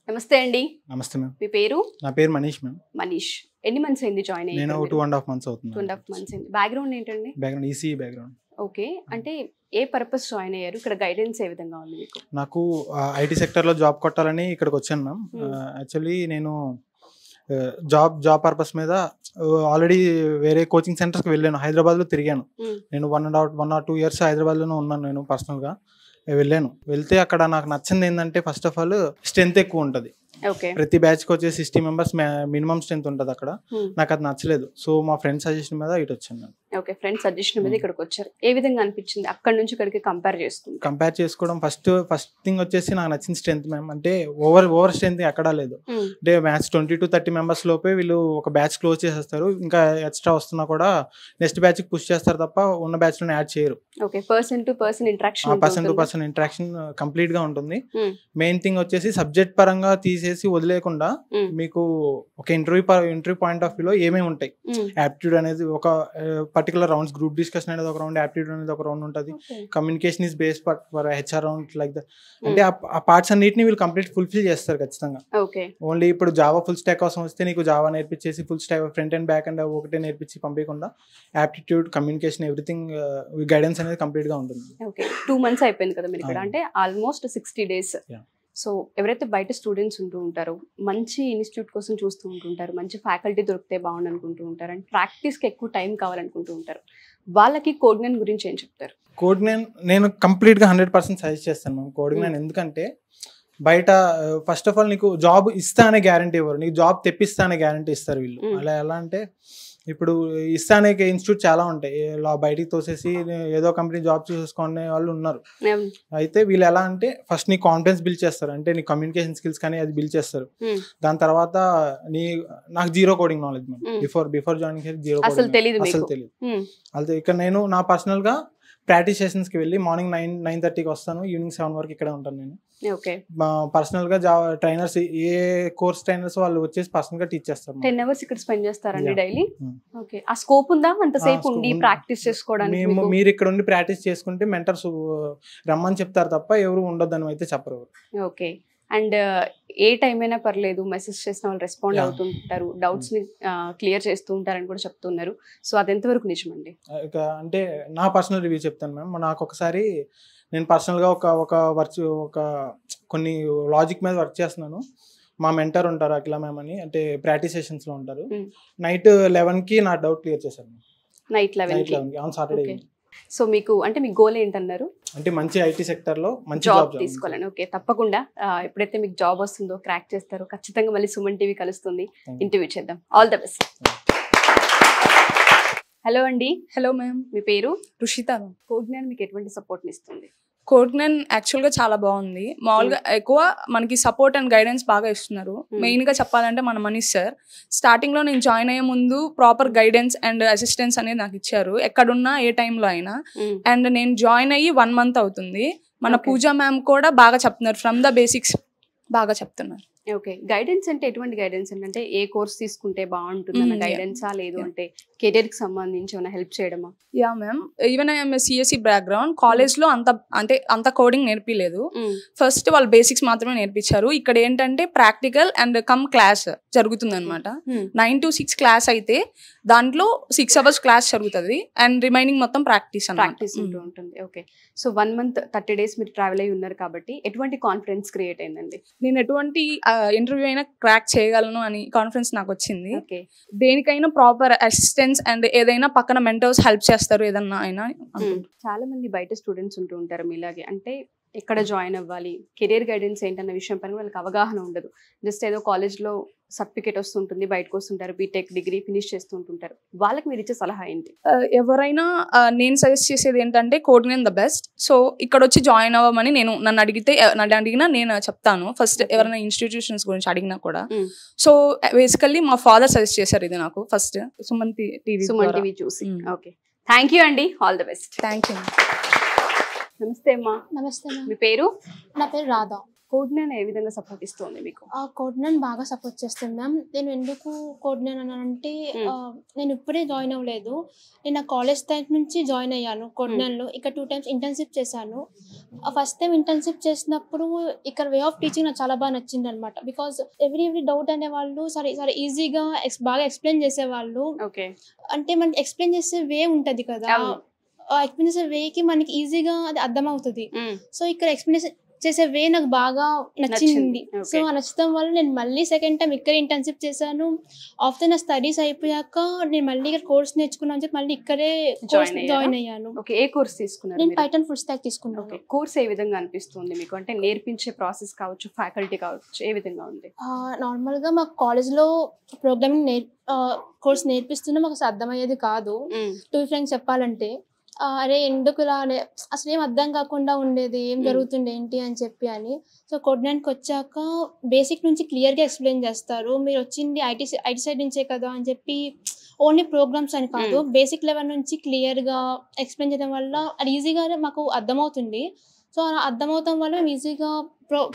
నమస్తే అండి. నమస్తే మ్యామ్. మీ పేరు? నా పేరు మనీష్ మ్యామ్. మనీష్. ఎన్ని మంత్స్ అయింది జాయిన్ అయ్యి? నేను 2.5 మంత్స్ అవుతుంది. 2.5 మంత్స్ అయింది. బ్యాక్గ్రౌండ్ ఏంటండి? Background ECE background. ఓకే. అంటే ఏ పర్పస్ జాయిన్ అయ్యారు? ఇక్కడ గైడెన్స్ ఏ విధంగా ఉంది మీకు? నాకు ఐటీ సెక్టర్లో జాబ్ కొట్టాలని ఇక్కడికి వచ్చాను మ్యామ్. యాక్చువల్లీ నేను జాబ్ పర్పస్ మీద ఆల్రెడీ వేరే కోచింగ్ సెంటర్స్కి వెళ్ళాను. హైదరాబాద్లో తిరిగాను. నేను 1 or 2 years హైదరాబాద్లోనే ఉన్నాను. నేను పర్సనల్గా వెళ్ళాను. వెళ్తే అక్కడ నాకు నచ్చింది ఏంటంటే ఫస్ట్ ఆఫ్ ఆల్ స్ట్రెంత్ ఎక్కువ ఉంటుంది. ప్రతి బ్యాచ్కి వచ్చే 60 members మినిమం స్ట్రెంత్ ఉంటుంది అక్కడ. నాకు అది నచ్చలేదు. సో మా ఫ్రెండ్ సజెషన్ మీద ఇటు వచ్చాను. ఓకే, ఫ్రెండ్ సజెషన్ మీద ఇక్కడికి వచ్చారు. ఏ విధంగా అనిపించింది అక్కడ నుంచి ఇక్కడికి కంపేర్ చేసుకోవడం? ఫస్ట్ థింగ్ వచ్చేసి నాకు నచ్చిన స్ట్రెంత్ మ్యామ్. అంటే ఓవర్ స్ట్రెంత్ ఎక్కడా లేదు. అంటే మ్యాచ్ 20 to 30 members లోపే వీళ్ళు ఒక బ్యాచ్ క్లోజ్ చేసేస్తారు. ఇంకా ఎక్స్ట్రా వస్తున్నా కూడా నెక్స్ట్ బ్యాచ్ కి పుష్ చేస్తారు తప్ప ఉన్న బ్యాచ్ లో యాడ్ చేయరు. Person to person interaction complete గా ఉంటుంది. మెయిన్ థింగ్ వచ్చేసి సబ్జెక్ట్ పరంగా తీసేసి వదిలేకుండా మీకు ఒక ఇంటర్వ్యూ పాయింట్ ఆఫ్ వ్యూలో ఏమేమి ఉంటాయి. యాప్టిట్యూడ్ అనేది ఒక పర్టికులర్ రౌండ్స్, గ్రూప్ డిస్కషన్ అనేది ఒక రౌండ్, యాప్టిట్యూడ్ అనేది ఒక రౌండ్ ఉంటుంది, communication is base for HR round like that. అంటే ఆ పార్ట్స్ అన్నిటిని వీళ్ళు కంప్లీట్ ఫుల్ఫిల్ చేస్తారు ఖచ్చితంగా. ఓన్లీ ఇప్పుడు జావా ఫుల్ స్టాక్ కోసం వస్తే నీకు జావా నేర్పించేసి full stack front and back and ఒకటే నేర్పించి పంపించకుండా యాప్టిట్యూడ్, కమ్యూనికేషన్, ఎవ్రీథింగ్ గైడెన్స్ అనేది కంప్లీట్ గా ఉంటుంది. 2 months అయిపోయింది కదా మీరు ఇక్కడ. అంటే ఆల్మోస్ట్ 60 days. సో ఎవరైతే బయట స్టూడెంట్స్ ఉంటూ ఉంటారో, మంచి ఇన్స్టిట్యూట్ కోసం చూస్తూ ఉంటుంటారు, మంచి ఫ్యాకల్టీ దొరికితే బాగుండు అనుకుంటూ ఉంటారు, అండ్ ప్రాక్టీస్కి ఎక్కువ టైం కావాలనుకుంటూ ఉంటారు, వాళ్ళకి కోడ్9 గురించి ఏం చెప్తారు? కోడ్9 నేను కంప్లీట్గా 100% సజెస్ట్ చేస్తాను మ్యామ్ కోడ్9. ఎందుకంటే బయట ఫస్ట్ ఆఫ్ ఆల్ నీకు జాబ్ ఇస్తా అనే గ్యారంటీ ఇవ్వరు, నీకు జాబ్ తెప్పిస్తా అనే గ్యారంటీ ఇస్తారు వీళ్ళు. అలా ఎలా అంటే ఇప్పుడు ఇస్తానే ఇన్స్టిట్యూట్ చాలా ఉంటాయి, బయటికి తోసేసి ఏదో కంపెనీ జాబ్ చూసేసుకునే వాళ్ళు ఉన్నారు. అయితే వీళ్ళు ఎలా అంటే ఫస్ట్ నీ కాన్ఫిడెన్స్ బిల్డ్ చేస్తారు, అంటే నీ కమ్యూనికేషన్ స్కిల్స్ కానీ అది బిల్డ్ చేస్తారు. దాని తర్వాత నాకు zero coding knowledge ma'am. Before joining zero coding అసలు తెలియదు. అయితే ఇక్కడ నేను నా పర్సనల్ గా ప్రాక్టీస్ సెషన్స్ కి వెళ్ళి మార్నింగ్ 9:30కి వస్తాను, ఈవినింగ్ 7 వరకు ఇక్కడ ఉంటాను నేను. పర్సనల్ గా ట్రైనర్స్, ఏ కోర్స్ ట్రైనర్స్ వాళ్ళు వచ్చేసి పర్సనల్ గా టీచ్ చేస్తారు. 10 hours ఇక్కడ స్పెండ్ చేస్తారండి డైలీ. ఓకే, ఆ స్కోప్ ఉందా అంతసేపు ఉండి ప్రాక్టీస్ చేసుకోవడానికి? మీరు ఇక్కడ ఉండి ప్రాక్టీస్ చేసుకుంటే మెంటర్స్ రమ్మని చెప్తారు తప్ప ఎవరు ఉండొద్దని అయితే చెప్పరు. ఓకే. అండ్ ఏ టైం అయినా పర్లేదు, మెసేజ్ చేసిన వాళ్ళు రెస్పాండ్ అవుతుంటారు, డౌట్స్ ని క్లియర్ చేస్తూ ఉంటారని కూడా చెప్తున్నారు. సో అది ఎంతవరకు నిజమండి? అంటే నా పర్సనల్ రివ్యూ చెప్తాను మ్యామ్. నాకు ఒకసారి నేను పర్సనల్గా ఒక కొన్ని లాజిక్ మీద వర్క్ చేస్తున్నాను. మా మెంటర్ ఉంటారు అఖిల మ్యామ్ అని, అంటే ప్రాక్టీస్ సెషన్స్లో ఉంటారు. నైట్ 11కి నా డౌట్ క్లియర్ చేశారు. నైట్ 11కి ఆన్ సాటర్డే. సో మీకు అంటే మీ గోల్ ఏంటన్నారు? అంటే మంచి ఐటీ సెక్టర్ లో మంచి జాబ్ తీసుకోవాలని. ఓకే, తప్పకుండా ఎప్పుడైతే మీకు జాబ్ వస్తుందో, క్రాక్ చేస్తారో, ఖచ్చితంగా మళ్ళీ సుమన్ టీవీ కలుస్తుంది, ఇంటర్వ్యూ చేద్దాం. All the best. హలో అండి. Hello ma'am. మీ పేరు? రుషిత మ్యామ్. కోడ్9 మీకు ఎటువంటి సపోర్ట్ ఇస్తుంది? కోడ్9 యాక్చువల్గా చాలా బాగుంది. మామూలుగా ఎక్కువ మనకి సపోర్ట్ అండ్ గైడెన్స్ బాగా ఇస్తున్నారు. మెయిన్గా చెప్పాలంటే మన మనీష్ సార్ స్టార్టింగ్లో నేను జాయిన్ అయ్యే ముందు ప్రాపర్ గైడెన్స్ అండ్ అసిస్టెన్స్ అనేది నాకు ఇచ్చారు, ఎక్కడున్నా ఏ టైంలో అయినా. అండ్ నేను జాయిన్ అయ్యి 1 month అవుతుంది. మన పూజా మ్యామ్ కూడా బాగా చెప్తున్నారు, ఫ్రమ్ ద బేసిక్స్ బాగా చెప్తున్నారు. ఓకే, గైడెన్స్ అంటే ఎటువంటి గైడెన్స్ అంటే ఏ కోర్స్ తీసుకుంటే బాగుంటుంది అన్న గైడెన్సా, లేదు అంటే కెరీర్ కి సంబంధించి ఏమైనా హెల్ప్ చేయడమా? Yeah ma'am, even I'm CSC background. కాలేజ్లో అంత కోడింగ్ నేర్పిలేదు. ఫస్ట్ వాళ్ళు బేసిక్స్ మాత్రమే నేర్పించారు. ఇక్కడ ఏంటంటే ప్రాక్టికల్ అండ్ క్లాస్ జరుగుతుంది అనమాట. 9 to 6 క్లాస్ అయితే దాంట్లో 6 hours క్లాస్ జరుగుతుంది అండ్ రిమైనింగ్ మొత్తం ప్రాక్టీస్ ఉంటుంది. ఓకే, సో 1 month 30 days మీరు ట్రావెల్ అయ్యి ఉన్నారు కాబట్టి ఎటువంటి కాన్ఫిడెన్స్ క్రియేట్ అయిందండి? నేను ఎటువంటి ఇంటర్వ్యూ అయినా క్రాక్ చేయగలను అని కాన్ఫిడెన్స్ నాకు వచ్చింది. దేనికైనా ప్రాపర్ అసిస్టెన్స్ అండ్ ఏదైనా పక్కన మెంటర్స్ హెల్ప్ చేస్తారు ఏదన్నా అయినా. చాలా మంది బయట స్టూడెంట్స్ ఉంటూ ఉంటారు మీలాగే, అంటే ఎక్కడ జాయిన్ అవ్వాలి, కెరీర్ గైడెన్స్ ఏంటన్న విషయం పైన వాళ్ళకి అవగాహన ఉండదు. జస్ట్ ఏదో కాలేజ్లో సర్టిఫికేట్ వస్తుంటుంది, బయటకు వస్తుంటారు, బీటెక్ డిగ్రీ ఫినిష్ చేస్తుంటుంటారు. వాళ్ళకి మీరు ఇచ్చే సలహా ఏంటి? ఎవరైనా నేను సజెస్ట్ చేసేది ఏంటంటే కోడ్9 ద బెస్ట్. సో ఇక్కడ వచ్చి జాయిన్ అవ్వమని నన్ను అడిగినా నేను చెప్తాను. ఫస్ట్ ఎవరైనా ఇన్స్టిట్యూషన్స్ గురించి అడిగినా కూడా. సో బేసికల్లీ మా ఫాదర్ సజెస్ట్ చేశారు ఇది నాకు ఫస్ట్, సుమన్ టీవీ చూసి. ఓకే, థ్యాంక్ యూ అండి, all the best. Thank you. నమస్తే అమ్మా. నమస్తే. మీ పేరు? నా పేరు రాధా. కోడ్9 ఏ విధంగా సపోర్ట్ ఇస్తుంది మీకు? కోడ్9 బాగా సపోర్ట్ చేస్తుంది మ్యామ్. నేను ఎందుకు కోడ్9 అన్నానంటే నేను ఇప్పుడే జాయిన్ అవ్వలేదు, నేను నా కాలేజ్ టైం నుంచి జాయిన్ అయ్యాను కోడ్9లో. ఇక్కడ 2 times ఇంటర్న్షిప్ చేశాను. ఫస్ట్ టైం ఇంటర్న్షిప్ చేసినప్పుడు ఇక్కడ వే ఆఫ్ టీచింగ్ నాకు చాలా బాగా నచ్చింది అనమాట. బికాస్ ఎవ్రీ డౌట్ అనే వాళ్ళు సరే ఈజీగా బాగా ఎక్స్ప్లెయిన్ చేసేవాళ్ళు. అంటే మనకి ఎక్స్ప్లెయిన్ చేసే వే ఉంటది కదా, ఎక్స్ప్లెయిన్ చేసే వేకి మనకి ఈజీగా అది అర్థం అవుతుంది. సో ఇక్కడ ఎక్స్ప్లెయిన్ చేసే వే నాకు బాగా నచ్చింది. సో నచ్చడం వల్ల నేను మళ్ళీ సెకండ్ టైం ఇక్కడ ఇంటర్న్షిప్ చేశాను. ఆఫ్టర్ నా స్టడీస్ అయిపోయాక నేను మళ్ళీ ఇక్కడ కోర్స్ నేర్చుకున్నాను చెప్పి మళ్ళీ ఇక్కడే జాయిన్ అయ్యాను. ఏ కోర్స్ తీసుకున్నారు? నేను పైథాన్ ఫుల్ స్టాక్ తీసుకున్నాను. కోర్స్ ఏ విధంగా అనిపిస్తుంది మీకు? అంటే నేర్పించే ప్రాసెస్ కావచ్చు, ఫ్యాకల్టీ కావచ్చు, ఏ విధంగా ఉంది? నార్మల్ గా మా కాలేజ్ లో ప్రోగ్రామింగ్ కోర్స్ నేర్పిస్తున్నా మాకు అసలు అర్థమయ్యేది కాదు. టు ఫ్రెండ్స్ చెప్పాలంటే అరే ఎందుకు ఇలా అసలు ఏం అర్థం కాకుండా ఉండేది, ఏం జరుగుతుండే ఏంటి అని చెప్పి అని. సో కోఆర్డినేట్కి వచ్చాక బేసిక్ నుంచి క్లియర్గా ఎక్స్ప్లెయిన్ చేస్తారు. మీరు వచ్చింది ఐటీ సైడ్ నుంచే కదా అని చెప్పి ఓన్లీ ప్రోగ్రామ్స్ అని కాదు, బేసిక్ లెవెల్ నుంచి క్లియర్గా ఎక్స్ప్లెయిన్ చేయడం వల్ల అది ఈజీగా మాకు అర్థమవుతుంది. సో అలా అర్థమవుతాం వల్ల మేము ఈజీగా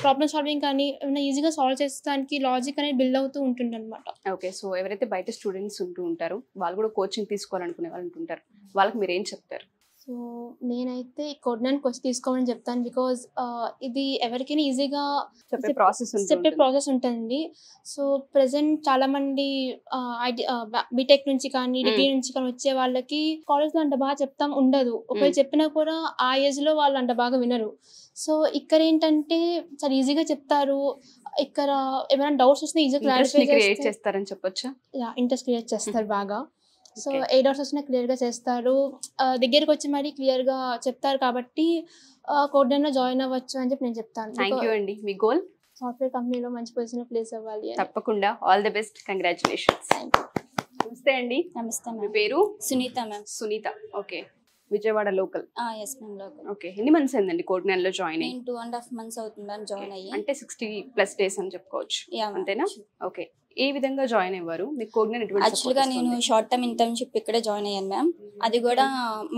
ప్రాబ్లమ్ సాల్వింగ్ కానీ ఏమైనా ఈజీగా సాల్వ్ చేసేదానికి లాజిక్ అనేది బిల్డ్ అవుతూ ఉంటుంది అనమాట. ఓకే, సో ఎవరైతే బయట స్టూడెంట్స్ ఉంటూ ఉంటారో వాళ్ళు కూడా కోచింగ్ తీసుకోవాలనుకునే వాళ్ళు ఉంటుంటారు, వాళ్ళకి మీరు ఏం చెప్తారు? సో నేనైతే కోఆర్డినేట్ కోర్స్ తీసుకోమని చెప్తాను. బికాజ్ ఇది ఎవరికైనా ఈజీగా చెప్పే ప్రాసెస్ ఉంటుంది. సో ప్రెసెంట్ చాలా మంది బీటెక్ నుంచి కానీ డిగ్రీ నుంచి కానీ వచ్చే వాళ్ళకి కాలేజ్లో అంత బాగా చెప్తాం ఉండదు. ఒకవేళ చెప్పినా కూడా ఆ ఏజ్ లో వాళ్ళు అంత బాగా వినరు. సో ఇక్కడ ఏంటంటే చాలా ఈజీగా చెప్తారు. ఇక్కడ ఏమైనా డౌట్స్ వస్తే ఈజీగా క్లారిఫై చేస్తారని చెప్పొచ్చు. ఇంట్రెస్ట్ క్రియేట్ చేస్తారు బాగా. సో ఏ డౌట్స్ వచ్చినా క్లియర్గా చేస్తారు, దగ్గరికి వచ్చి మరి క్లియర్గా చెప్తారు. కాబట్టి కోఆర్డినేట్లో జాయిన్ అవ్వచ్చు అని చెప్పి నేను చెప్తాను. థ్యాంక్ యూ అండి. మీ గోల్? సాఫ్ట్వేర్ కంపెనీలో మంచి పొజిషన్ ప్లేస్ అవ్వాలి. తప్పకుండా, ఆల్ ది బెస్ట్, కంగ్రాచులేషన్స్. నమస్తే అండి. నమస్తే. మీ పేరు? Sunitha ma'am. Sunitha, okay. Vijayawada local? Yes ma'am, local. Okay, ఎన్ని మంత్స్ అయిందండి కోఆర్డినేట్లో జాయిన్ అయ్యి? 2.5 months అవుతుందని జాయిన్ అయ్యి. అంటే 60+ days అని చెప్పుకోవచ్చు, అంతేనా? ఓకే, ఏ విధంగా జాయిన్ అయ్యారు? మీకు కోఆర్డినేట్ యాక్చువల్గా నేను షార్ట్ టర్మ్ ఇంటర్న్షిప్ ఇక్కడే జాయిన్ అయ్యాను మ్యామ్. అది కూడా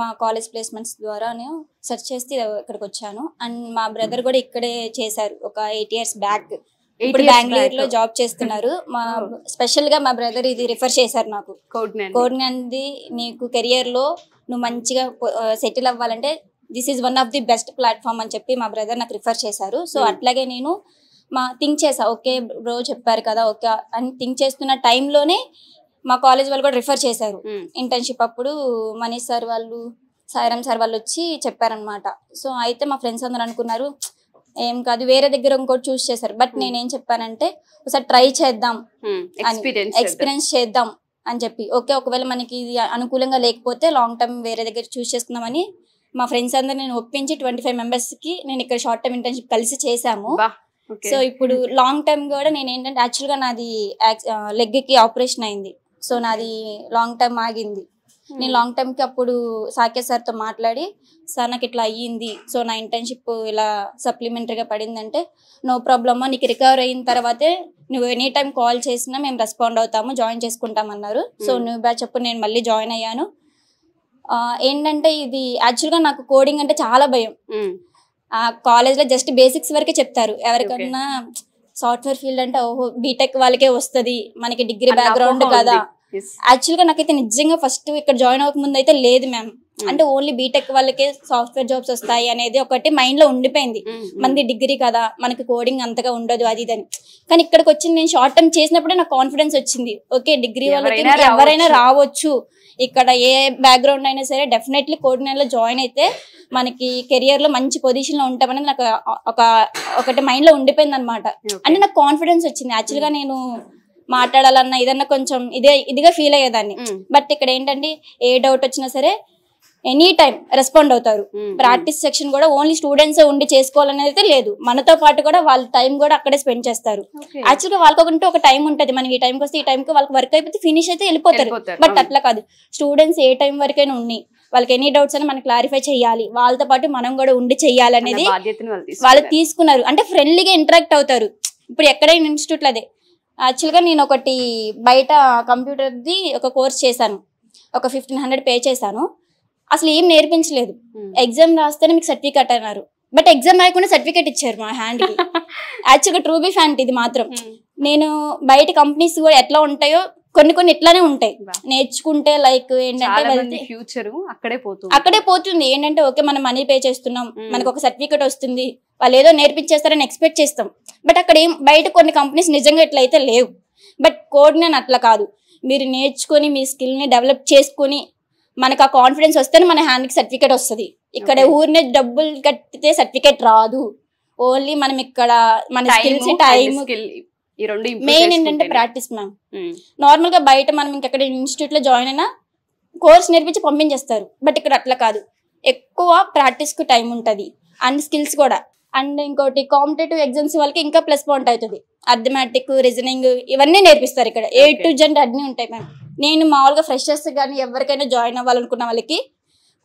మా కాలేజ్ ప్లేస్మెంట్స్ ద్వారా నేను సెర్చ్ చేసి ఇక్కడికి వచ్చాను. అండ్ మా బ్రదర్ కూడా ఇక్కడే చేశారు ఒక 8 years బ్యాక్. ఇప్పుడు బెంగళూరులో జాబ్ చేస్తున్నారు. మా స్పెషల్ గా మా బ్రదర్ ఇది రిఫర్ చేశారు నాకు. కోఆర్డినేట్ నీకు కెరియర్ లో నువ్వు మంచిగా సెటిల్ అవ్వాలంటే this is one of the best platform అని చెప్పి మా బ్రదర్ నాకు రిఫర్ చేశారు. సో అట్లాగే నేను థింక్ చేసా, ఓకే బ్రో చెప్పారు కదా ఓకే అని థింక్ చేస్తున్న టైంలోనే మా కాలేజ్ వాళ్ళు కూడా రిఫర్ చేశారు ఇంటర్న్షిప్. అప్పుడు మనీష్ సార్ వాళ్ళు, సాయిరామ్ సార్ వాళ్ళు వచ్చి చెప్పారనమాట. సో అయితే మా ఫ్రెండ్స్ అందరూ అనుకున్నారు ఏం కాదు వేరే దగ్గర ఇంకోటి చూస్ చేశారు. బట్ నేనేం చెప్పానంటే ఒకసారి ట్రై చేద్దాం, ఎక్స్పీరియన్స్ చేద్దాం అని చెప్పి. ఓకే ఒకవేళ మనకి ఇది అనుకూలంగా లేకపోతే లాంగ్ టర్మ్ వేరే దగ్గర చూస్ చేసుకుందామని మా ఫ్రెండ్స్ అందరు నేను ఒప్పించి 25 members కి నేను ఇక్కడ షార్ట్ టర్మ్ ఇంటర్న్షిప్ కలిసి చేసాము. సో ఇప్పుడు లాంగ్ టర్మ్ కూడా నేను ఏంటంటే యాక్చువల్గా నాది లెగ్ కి ఆపరేషన్ అయింది. సో నాది లాంగ్ టర్మ్ ఆగింది. నేను లాంగ్ టర్మ్ కి అప్పుడు సాకేత్ సార్తో మాట్లాడి సార్ నాకు ఇట్లా అయ్యింది, సో నా ఇంటర్న్షిప్ ఇలా సప్లిమెంటరీగా పడిందంటే నో ప్రాబ్లమ్, నీకు రికవర్ అయిన తర్వాతే నువ్వు ఎనీ టైం కాల్ చేసినా మేము రెస్పాండ్ అవుతాము, జాయిన్ చేసుకుంటామన్నారు. సో న్యూ బ్యాచ్ అప్పుడు నేను మళ్ళీ జాయిన్ అయ్యాను. ఏంటంటే ఇది యాక్చువల్గా నాకు కోడింగ్ అంటే చాలా భయం. కాలేజ్లో జస్ట్ బేసిక్స్ వరకే చెప్తారు. ఎవరికన్నా సాఫ్ట్వేర్ ఫీల్డ్ అంటే ఓహో బీటెక్ వాళ్ళకే వస్తుంది, మనకి డిగ్రీ బ్యాక్గ్రౌండ్ కదా. యాక్చువల్గా నాకైతే నిజంగా ఫస్ట్ ఇక్కడ జాయిన్ అవ్వకముందు అయితే లేదు మ్యామ్. అంటే ఓన్లీ బీటెక్ వాళ్ళకే సాఫ్ట్వేర్ జాబ్స్ వస్తాయి అనేది ఒకటి మైండ్ లో ఉండిపోయింది. మనది డిగ్రీ కదా మనకి కోడింగ్ అంతగా ఉండదు అది ఇదని. కానీ ఇక్కడికి వచ్చింది నేను షార్ట్ టర్మ్ చేసినప్పుడే నాకు కాన్ఫిడెన్స్ వచ్చింది. ఓకే డిగ్రీ వాళ్ళకి ఎవరైనా రావచ్చు, ఇక్కడ ఏ బ్యాక్గ్రౌండ్ అయినా సరే డెఫినెట్లీ కోఆర్డినేట్ లో జాయిన్ అయితే మనకి కెరియర్ లో మంచి పొజిషన్ లో ఉంటామని నాకు ఒకటి మైండ్ లో ఉండిపోయింది అనమాట. అంటే నాకు కాన్ఫిడెన్స్ వచ్చింది. యాక్చువల్ గా నేను మాట్లాడాలన్నా ఏదన్నా కొంచెం ఇదిగా ఫీల్ అయ్యేదాన్ని. బట్ ఇక్కడ ఏంటంటే ఏ డౌట్ వచ్చినా సరే ఎనీ టైం రెస్పాండ్ అవుతారు. ప్రాక్టీస్ సెక్షన్ కూడా ఓన్లీ స్టూడెంట్స్ ఉండి చేసుకోవాలనేది అయితే లేదు, మనతో పాటు కూడా వాళ్ళ టైం కూడా అక్కడే స్పెండ్ చేస్తారు. యాక్చువల్గా వాళ్ళకొకంటే ఒక టైం ఉంటుంది, మనం ఈ టైంకి వస్తే ఈ టైంకి వాళ్ళకి వర్క్ అయిపోతే ఫినిష్ అయితే వెళ్ళిపోతారు. బట్ అట్లా కాదు, స్టూడెంట్స్ ఏ టైం వరకైనా ఉండి వాళ్ళకి ఎనీ డౌట్స్ అని మనం క్లారిఫై చేయాలి, వాళ్ళతో పాటు మనం కూడా ఉండి చెయ్యాలి అనేది వాళ్ళు తీసుకున్నారు. అంటే ఫ్రెండ్లీగా ఇంటరాక్ట్ అవుతారు. ఇప్పుడు ఎక్కడైనా ఇన్స్టిట్యూట్లో అదే. యాక్చువల్గా నేను ఒకటి బయట కంప్యూటర్ది ఒక కోర్స్ చేశాను, ఒక 1500 పే చేశాను. అసలు ఏం నేర్పించలేదు. ఎగ్జామ్ రాస్తేనే మీకు సర్టిఫికేట్ అన్నారు. బట్ ఎగ్జామ్ రాయకుండా సర్టిఫికేట్ ఇచ్చారు మా హ్యాండ్ కి. యాక్చువల్గా ట్రూబీ ఫ్యాన్ ఇది మాత్రం. నేను బయట కంపెనీస్ కూడా ఎట్లా ఉంటాయో కొన్ని ఇట్లానే ఉంటాయి. Wow. నేర్చుకుంటే లైక్ ఏంటంటే చాలా మంది వెళ్తే ఫ్యూచర్ అక్కడే పోతుంది. అక్కడే పోతుంది. ఏంటంటే ఓకే మనం మనీ పే చేస్తున్నాం, మనకు ఒక సర్టిఫికేట్ వస్తుంది, వాళ్ళు ఏదో నేర్పించేస్తారని ఎక్స్పెక్ట్ చేస్తాం. బట్ అక్కడ ఏం బయట కొన్ని కంపెనీస్ నిజంగా ఇట్లయితే లేవు. బట్ కోడ్ అట్లా కాదు. మీరు నేర్చుకొని మీ స్కిల్ని డెవలప్ చేసుకొని మనకు ఆ కాన్ఫిడెన్స్ వస్తేనే మన హ్యాండ్కి సర్టిఫికేట్ వస్తుంది. ఇక్కడ ఊరినే డబ్బులు కట్టితే సర్టిఫికేట్ రాదు. ఓన్లీ మనం ఇక్కడ మన స్కిల్స్ టైం ఈ రెండు మెయిన్ ఏంటంటే ప్రాక్టీస్ మ్యామ్. నార్మల్ గా బయట మనం ఇంకెక్కడ ఇన్స్టిట్యూట్ లో జాయిన్ అయినా కోర్స్ నేర్పించి పంపించేస్తారు. బట్ ఇక్కడ అట్లా కాదు, ఎక్కువ ప్రాక్టీస్ కు టైం ఉంటది అండ్ స్కిల్స్ కూడా. అండ్ ఇంకోటి కాంపిటేటివ్ ఎగ్జామ్స్ వాళ్ళకి ఇంకా ప్లస్ పాయింట్ అవుతుంది. అర్థమెటిక్, రీజనింగ్ ఇవన్నీ నేర్పిస్తారు ఇక్కడ. A to Z అన్ని ఉంటాయి మ్యామ్. నేను మామూలుగా ఫ్రెషర్స్ కానీ ఎవరికైనా జాయిన్ అవ్వాలనుకున్న వాళ్ళకి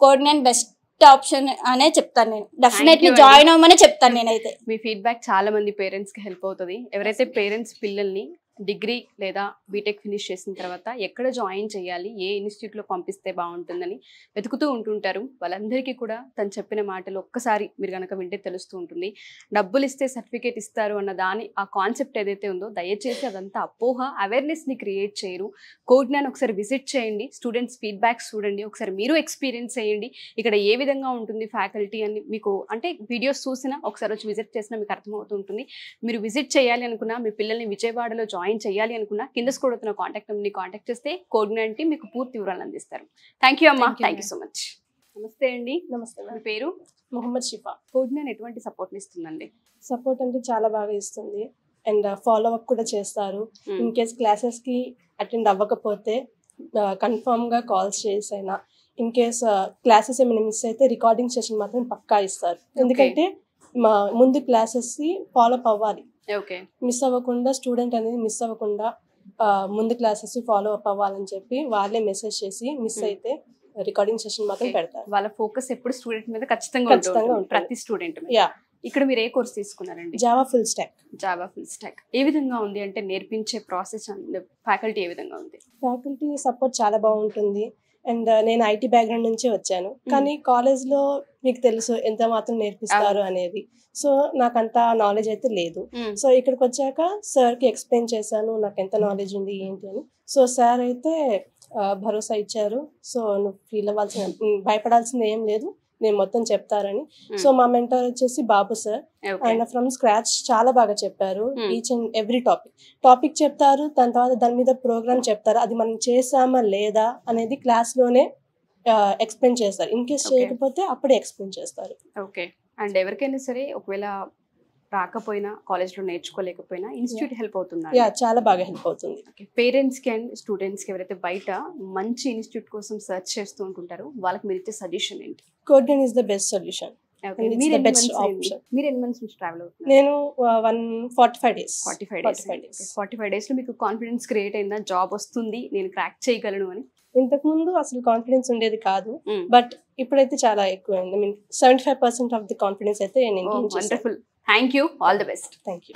కోఆర్డినేట్ బెస్ట్ ఆప్షన్ అనే చెప్తాను నేను. డెఫినెట్లీ జాయిన్ అవ్వమనే చెప్తాను నేనైతే. మీ ఫీడ్బ్యాక్ చాలా మంది పేరెంట్స్ కి హెల్ప్ అవుతుంది. ఎవరైతే పేరెంట్స్ పిల్లల్ని డిగ్రీ లేదా బీటెక్ ఫినిష్ చేసిన తర్వాత ఎక్కడ జాయిన్ చేయాలి, ఏ ఇన్స్టిట్యూట్లో పంపిస్తే బాగుంటుందని వెతుకుతూ ఉంటుంటారు. వాళ్ళందరికీ కూడా తను చెప్పిన మాటలు ఒక్కసారి మీరు కనుక వింటే తెలుస్తూ ఉంటుంది. డబ్బులు ఇస్తే సర్టిఫికేట్ ఇస్తారు అన్న దాని ఆ కాన్సెప్ట్ ఏదైతే ఉందో దయచేసి అదంతా అపోహ, అవేర్నెస్ని క్రియేట్ చేయరు. కోడ్నాన్ ఒకసారి విజిట్ చేయండి, స్టూడెంట్స్ ఫీడ్బ్యాక్స్ చూడండి, ఒకసారి మీరు ఎక్స్పీరియన్స్ చేయండి. ఇక్కడ ఏ విధంగా ఉంటుంది ఫ్యాకల్టీ అని మీకు అంటే వీడియోస్ చూసినా ఒకసారి వచ్చి విజిట్ చేసినా మీకు అర్థమవుతూ ఉంటుంది. మీరు విజిట్ చేయాలి అనుకున్నా, మీ పిల్లల్ని విజయవాడలో జాయిన్ చేయాలి అనుకున్నా కింద స్క్రోల్ అవుతున్న కాంటాక్ట్ నెంబర్ని కాంటాక్ట్ చేస్తే కోఆర్డినేట్ టీం మీకు పూర్తి వివరాలు అందిస్తారు. థ్యాంక్ యూ అమ్మా. Thank you so much. నమస్తే అండి. నమస్తే మీ పేరు? మొహమ్మద్ షిఫా. కోఆర్డినేట్ ఎటువంటి సపోర్ట్ని ఇస్తుందండి? సపోర్ట్ అంటే చాలా బాగా ఇస్తుంది అండ్ ఫాలో అప్ కూడా చేస్తారు. ఇన్ కేస్ క్లాసెస్కి అటెండ్ అవ్వకపోతే కన్ఫామ్గా కాల్స్ చేసైనా, ఇన్ కేస్ క్లాసెస్ ఏమైనా మిస్ అయితే రికార్డింగ్ సెషన్ మాత్రం పక్కా ఇస్తారు. ఎందుకంటే మా ముందు క్లాసెస్కి ఫాలో అప్ అవ్వాలి, మిస్ అవ్వకుండా స్టూడెంట్ అనేది మిస్ అవ్వకుండా ముందు క్లాసెస్ ఫాలో అప్ అవ్వాలని చెప్పి వాళ్ళే మెసేజ్ చేసి మిస్ అయితే రికార్డింగ్ సెషన్ మాత్రం పెడతారు. వాళ్ళ ఫోకస్ ఎప్పుడు స్టూడెంట్ మీద ఖచ్చితంగా ఉంటుంది, ప్రతి స్టూడెంట్ మీద. ఇక్కడ మీరు ఏ కోర్స్ తీసుకున్నారండి? Java full stack. Java full stack ఏ విధంగా ఉంది అంటే నేర్పించే ప్రాసెస్ ఫ్యాకల్టీ ఏ విధంగా ఉంది? ఫ్యాకల్టీ సపోర్ట్ చాలా బాగుంటుంది. అండ్ నేను ఐటీ బ్యాక్గ్రౌండ్ నుంచి వచ్చాను, కానీ కాలేజ్లో మీకు తెలుసు ఎంత మాత్రం నేర్పిస్తారు అనేది. సో నాకు అంత నాలెడ్జ్ అయితే లేదు. సో ఇక్కడికి వచ్చాక సార్కి ఎక్స్ప్లెయిన్ చేశాను నాకు ఎంత నాలెడ్జ్ ఉంది ఏంటి అని. సో సార్ అయితే భరోసా ఇచ్చారు. సో నువ్వు ఫీల్ అవ్వాల్సిన భయపడాల్సింది ఏం లేదు, నేను మొత్తం చెప్తారని. సో మా మెంటర్ వచ్చేసి బాబు సార్. ఆయన ఫ్రమ్ స్క్రాచ్ చాలా బాగా చెప్పారు. ఈచ్ అండ్ ఎవ్రీ టాపిక్ చెప్తారు. దాని తర్వాత దాని మీద ప్రోగ్రామ్ చెప్తారు. అది మనం చేసామా లేదా అనేది క్లాస్లోనే ఎక్స్ప్లెయిన్ చేస్తారు. ఇన్ కేస్ చేయకపోతే అప్పుడే ఎక్స్ప్లెయిన్ చేస్తారు. ఓకే. అండ్ ఎవరికైనా సరే ఒకవేళ రాకపోయినా కాలేజ్లో నేర్చుకోలేకపోయినా ఇన్స్టిట్యూట్ హెల్ప్ అవుతుందా? చాలా బాగా హెల్ప్ అవుతుంది. పేరెంట్స్కి అండ్ స్టూడెంట్స్కి ఎవరైతే బయట మంచి ఇన్స్టిట్యూట్ కోసం సెర్చ్ చేస్తూ ఉంటుంటారో వాళ్ళకి మీరు ఇచ్చే సజెషన్ ఏంటి? కోడ్నాన్ ఈస్ ద బెస్ట్ సొల్యూషన్. మీరు ఎన్ని మంత్స్ నుంచి ట్రావెల్ అవుతున్నారు? నేను 45 days. 45 days లో మీకు కాన్ఫిడెన్స్ క్రియేట్ అయిందా జాబ్ వస్తుంది నేను క్రాక్ చేయగలను అని? ఇంతకు ముందు అసలు కాన్ఫిడెన్స్ ఉండేది కాదు, బట్ ఇప్పుడైతే చాలా ఎక్కువైంది. I mean 75% of the confidence అయితే నేను. Wonderful. Thank you. All the best. Thank you.